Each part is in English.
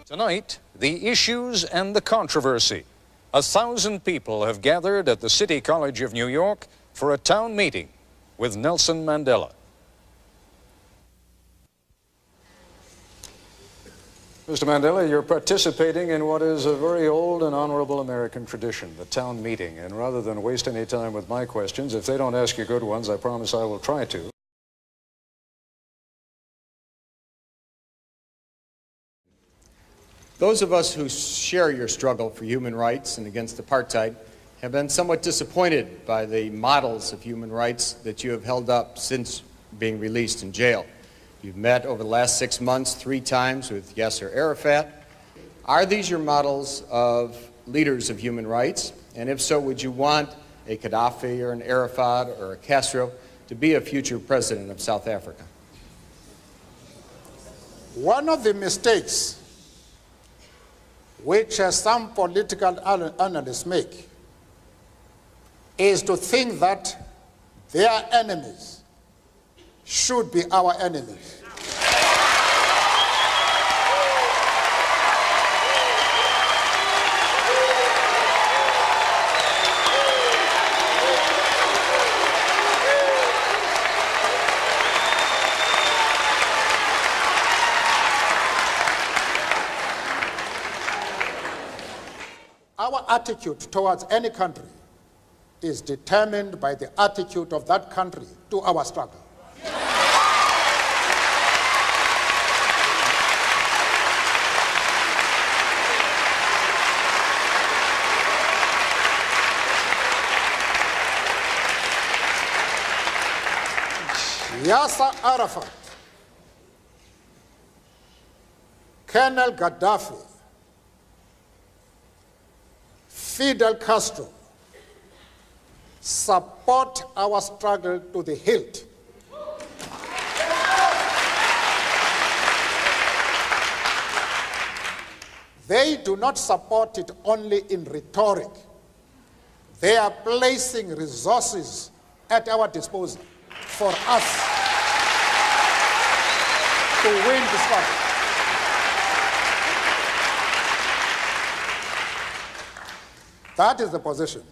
Tonight, the issues and the controversy. 1,000 people have gathered at the City College of New York for a town meeting with Nelson Mandela. Mr. Mandela, you're participating in what is a very old and honorable American tradition, the town meeting. And rather than waste any time with my questions, if they don't ask you good ones, I promise I will try to. Those of us who share your struggle for human rights and against apartheid have been somewhat disappointed by the models of human rights that you have held up since being released in jail. You've met over the last 6 months 3 times with Yasser Arafat. Are these your models of leaders of human rights? And if so, would you want a Gaddafi or an Arafat or a Castro to be a future president of South Africa? One of the mistakes which some political analysts make is to think that their enemies should be our enemies. Our attitude towards any country is determined by the attitude of that country to our struggle. Yasser Arafat, Colonel Gaddafi, Fidel Castro support our struggle to the hilt. They do not support it only in rhetoric. They are placing resources at our disposal for us to win the struggle. That is the position.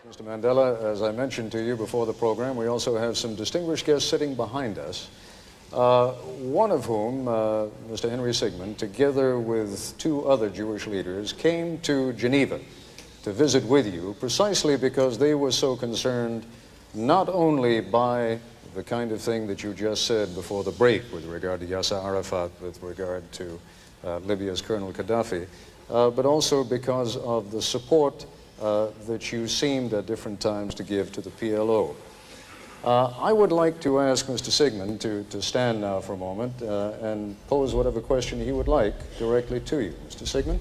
Mr. Mandela, as I mentioned to you before the program, we also have some distinguished guests sitting behind us, one of whom, Mr. Henry Sigmund, together with 2 other Jewish leaders, came to Geneva to visit with you precisely because they were so concerned not only by the kind of thing that you just said before the break with regard to Yasser Arafat, with regard to Libya's Colonel Gaddafi, but also because of the support that you seemed at different times to give to the PLO. I would like to ask Mr. Sigmund to stand now for a moment and pose whatever question he would like directly to you. Mr. Sigmund?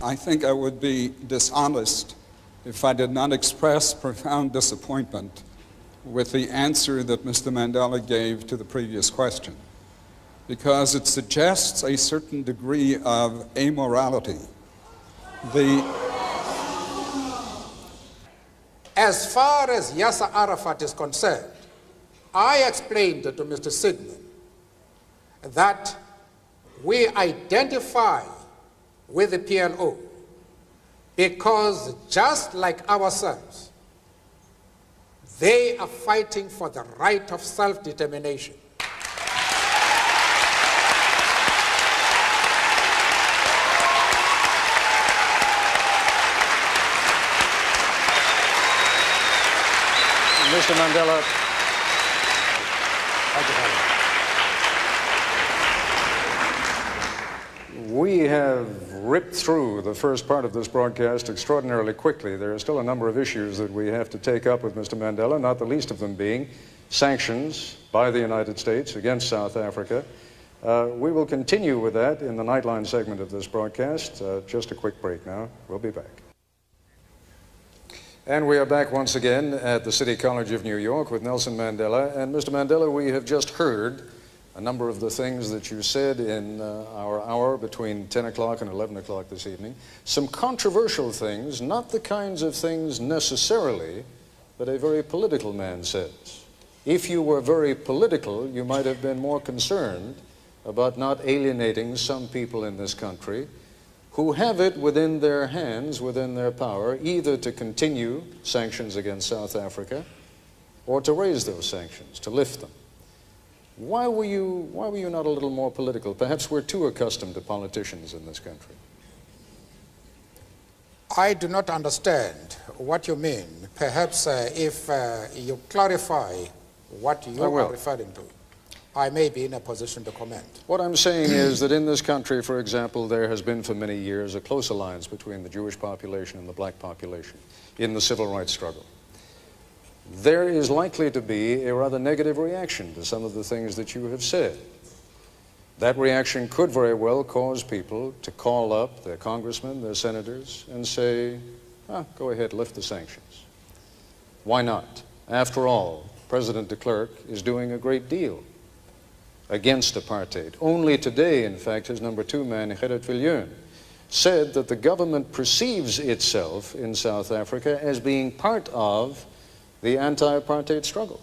I think I would be dishonest if I did not express profound disappointment with the answer that Mr. Mandela gave to the previous question, because it suggests a certain degree of amorality. As far as Yasser Arafat is concerned, I explained to Mr. Sigmund that we identify with the PLO because just like ourselves, they are fighting for the right of self-determination. Mr. Mandela, we have ripped through the first part of this broadcast extraordinarily quickly. There are still a number of issues that we have to take up with Mr. Mandela, not the least of them being sanctions by the United States against South Africa. We will continue with that in the Nightline segment of this broadcast. Just a quick break now. We'll be back. And we are back once again at the City College of New York with Nelson Mandela. And Mr. Mandela, we have just heard a number of the things that you said in our hour between 10 o'clock and 11 o'clock this evening. Some controversial things, not the kinds of things necessarily that a very political man says. If you were very political, you might have been more concerned about not alienating some people in this country who have it within their hands, within their power, either to continue sanctions against South Africa or to raise those sanctions, to lift them. Why were you not a little more political? Perhaps we're too accustomed to politicians in this country. I do not understand what you mean. Perhaps if you clarify what you are referring to, I may be in a position to comment. What I'm saying is that in this country, for example, there has been for many years a close alliance between the Jewish population and the black population in the civil rights struggle. There is likely to be a rather negative reaction to some of the things that you have said. That reaction could very well cause people to call up their congressmen, their senators, and say, go ahead, lift the sanctions. Why not? After all, President de Klerk is doing a great deal against apartheid. Only today, in fact, his number 2 man, Gerrit Viljoen, said that the government perceives itself in South Africa as being part of the anti-apartheid struggle.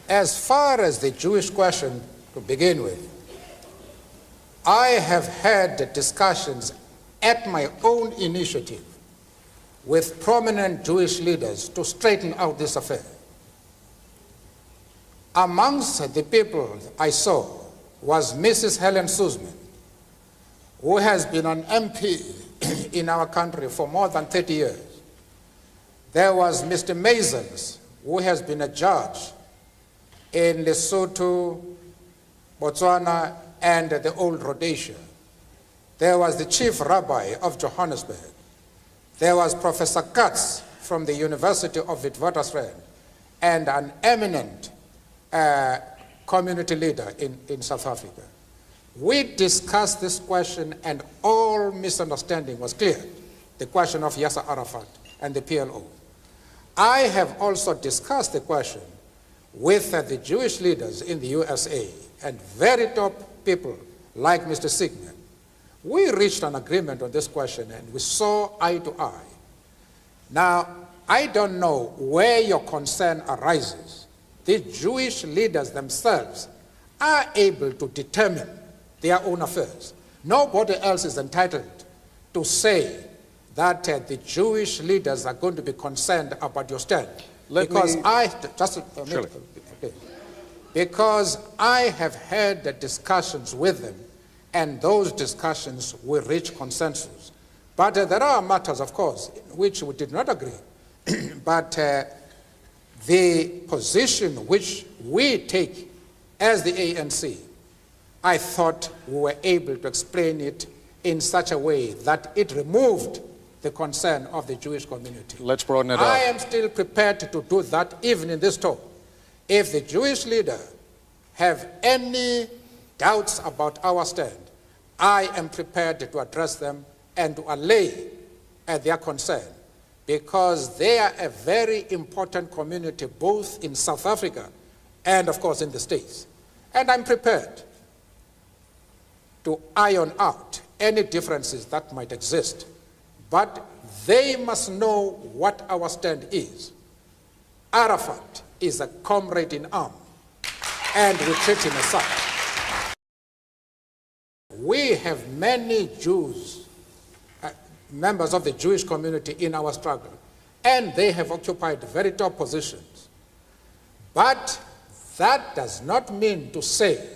As far as the Jewish question to begin with, I have had discussions at my own initiative with prominent Jewish leaders to straighten out this affair. Amongst the people I saw was Mrs. Helen Suzman, who has been an MP in our country for more than 30 years. There was Mr. Mazens, who has been a judge in Lesotho, Botswana, and the old Rhodesia. There was the chief rabbi of Johannesburg. There was Professor Katz from the University of Witwatersrand, and an eminent community leader in South Africa. We discussed this question and all misunderstanding was clear, the question of Yasser Arafat and the PLO. I have also discussed the question with the Jewish leaders in the USA and very top people like Mr. Sigmund. We reached an agreement on this question and we saw eye to eye. Now, I don't know where your concern arises. The Jewish leaders themselves are able to determine their own affairs. Nobody else is entitled to say that the Jewish leaders are going to be concerned about your stand. Because I have had the discussions with them, and those discussions will reach consensus. But there are matters, of course, in which we did not agree. But the position which we take as the ANC, I thought we were able to explain it in such a way that it removed the concern of the Jewish community. Let's broaden it out. I am still prepared to do that even in this talk. If the Jewish leader have any doubts about our stand, I am prepared to address them and to allay their concern, because they are a very important community both in South Africa and, of course, in the States. And I'm prepared to iron out any differences that might exist. But they must know what our stand is. Arafat is a comrade in arms, and we treat him as such. We have many Jews, members of the Jewish community in our struggle, and they have occupied very top positions. But that does not mean to say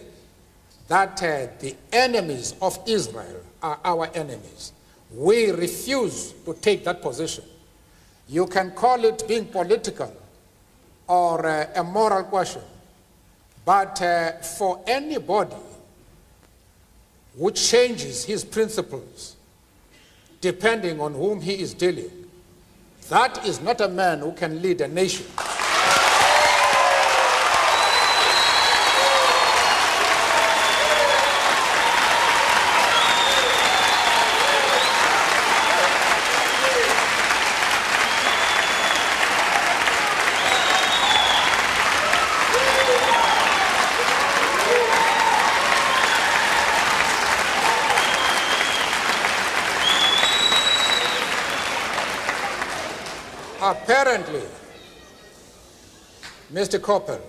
that the enemies of Israel are our enemies. We refuse to take that position. You can call it being political or a moral question, but for anybody who changes his principles depending on whom he is dealing, that is not a man who can lead a nation. Apparently, Mr. Coppel,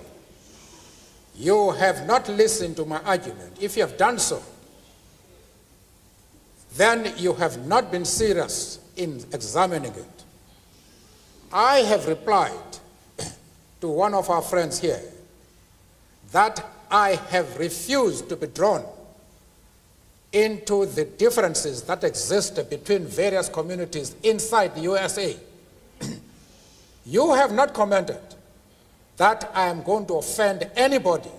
you have not listened to my argument. If you have done so, then you have not been serious in examining it. I have replied to one of our friends here that I have refused to be drawn into the differences that exist between various communities inside the USA. You have not commented that I am going to offend anybody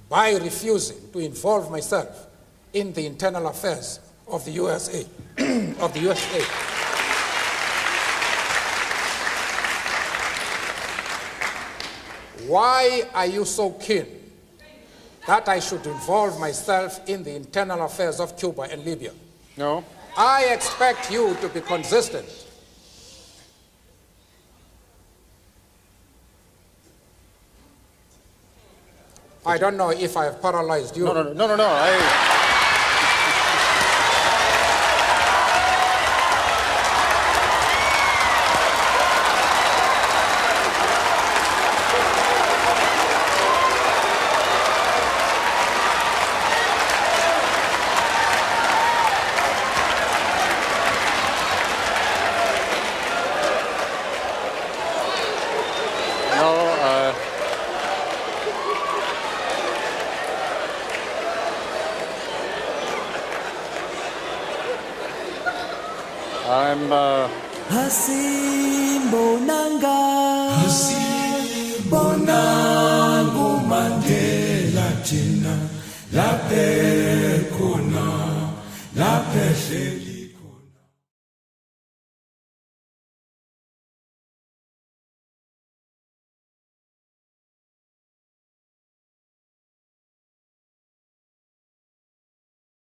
by refusing to involve myself in the internal affairs of the USA. of the USA. Why are you so keen that I should involve myself in the internal affairs of Cuba and Libya? No. I expect you to be consistent. I don't know if I have paralyzed you. No. I'm Hasibonanga Mandela thina laphe khona laphe hleli